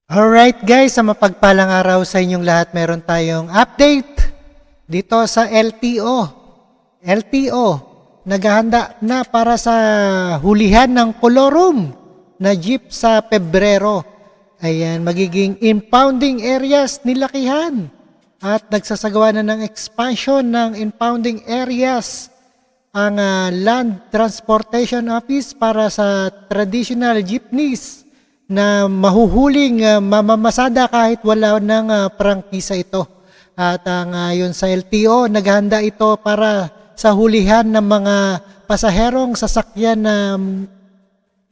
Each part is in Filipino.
Alright guys, sa mapagpalang araw sa inyong lahat, meron tayong update dito sa LTO. LTO, naghahanda na para sa hulihan ng kolorum na jeep sa Pebrero. Ayan, magiging impounding areas nilakihan. At nagsasagawa na ng expansion ng impounding areas ang Land Transportation Office para sa traditional jeepneys na mahuhuling mamamasada kahit wala ng prangkisa ito. At yun sa LTO, naghahanda ito para sa hulihan ng mga pasaherong sasakyan na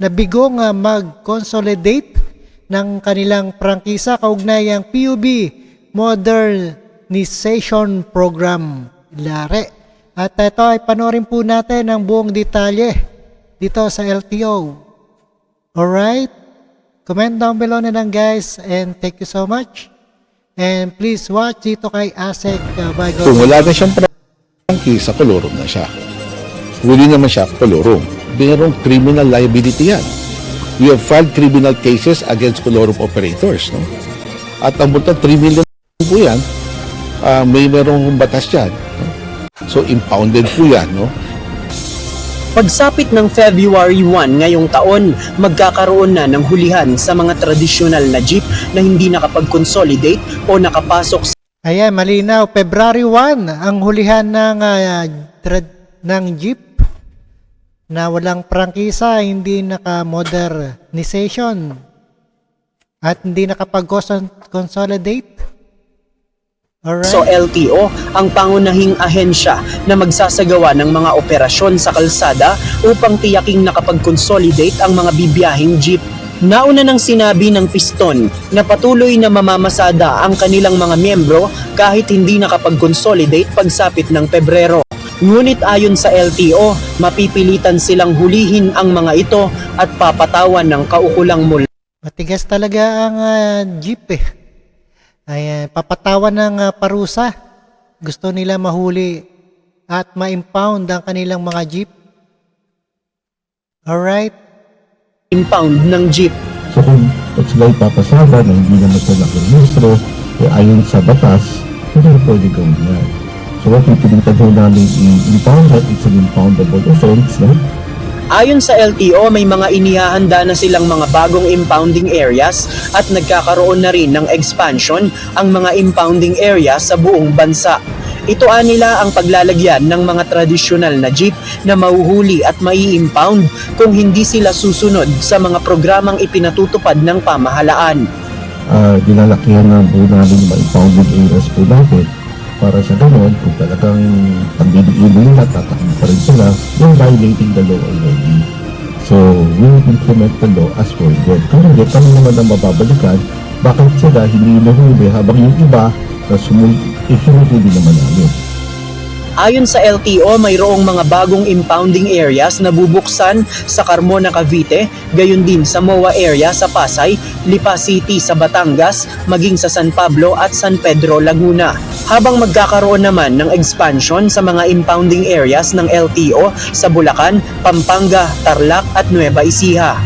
bigong mag-consolidate ng kanilang prangkisa kaugnay ang PUB Modernization Program. Lare. At ito ay panoorin po natin ang buong detalye dito sa LTO. Alright? Comment down below na lang guys, and thank you so much. And please watch dito kay Asek Bago. Kung wala na siyang prangkisa, kolorum na siya. Huli naman siya, kolorum. Merong criminal liability yan. We have filed criminal cases against kolorum operators. No? At ang multa 3 million po yan, may merong batas yan. No? So impounded po yan. No? Pagsapit ng February 1 ngayong taon, magkakaroon na ng hulihan sa mga tradisyonal na jeep na hindi nakapag-consolidate o nakapasok sa Ayan, malinaw. February 1 ang hulihan ng jeep na walang prangkisa, hindi naka-modernization at hindi nakapag-consolidate. Alright. LTO, ang pangunahing ahensya na magsasagawa ng mga operasyon sa kalsada upang tiyaking nakapag-consolidate ang mga bibiyahing jeep. Nauna nang sinabi ng piston na patuloy na mamamasada ang kanilang mga miyembro kahit hindi nakapag-consolidate pagsapit ng Pebrero. Ngunit ayon sa LTO, mapipilitan silang hulihin ang mga ito at papatawan ng kaukulang multa. Matigas talaga ang jeep eh. Ayan, papatawan ng parusa. Gusto nila mahuli at ma-impound ang kanilang mga jeep. Alright? Impound ng jeep. So kung sila ipapasada na hindi naman sila registro, ayon sa batas, hindi na pwede gawin yan. So what pipilitan ho namin i-impound at it's an impoundable offense, no? Ayon sa LTO, may mga inihahanda na silang mga bagong impounding areas at nagkakaroon na rin ng expansion ang mga impounding areas sa buong bansa. Ito nila ang paglalagyan ng mga tradisyonal na jeep na mahuhuli at mai-impound kung hindi sila susunod sa mga programang ipinatutupad ng pamahalaan. Dinalakihan na po namin yung mga impounded areas po natin para sa ganon, kung talagang pagbibiin nila, tatakbo pa rin sila, yung violating the law already. So, we will implement the law as forward. Kung hindi, kami naman ang mababalikan, bakit sila hindi nahuli habang yung iba na hindi naman namin. Ayon sa LTO, mayroong mga bagong impounding areas na bubuksan sa Carmona, Cavite, gayon din sa MOA area sa Pasay, Lipa City sa Batangas, maging sa San Pablo at San Pedro, Laguna. Habang magkakaroon naman ng expansion sa mga impounding areas ng LTO sa Bulacan, Pampanga, Tarlac at Nueva Ecija.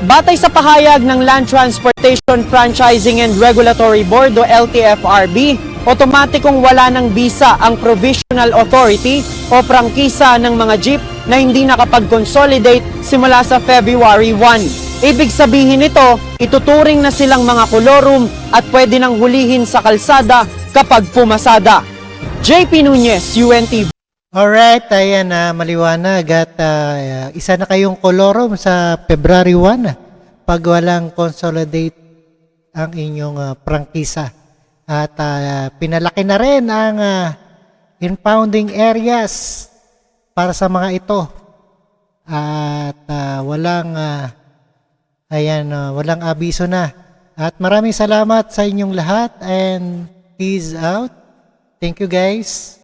Batay sa pahayag ng Land Transportation Franchising and Regulatory Board o LTFRB, otomatikong wala ng bisa ang Provisional Authority o prangkisa ng mga jeep na hindi nakapag-consolidate simula sa February 1. Ibig sabihin nito, ituturing na silang mga kolorum at pwede nang hulihin sa kalsada kapag pumasada. JP Nunez, UNTV. Alright, ayan maliwanag at isa na kayong kolorum sa February 1 pag walang consolidate ang inyong prangkisa. At pinalaki na rin ang impounding areas para sa mga ito. At walang abiso na. At maraming salamat sa inyong lahat and peace out. Thank you guys.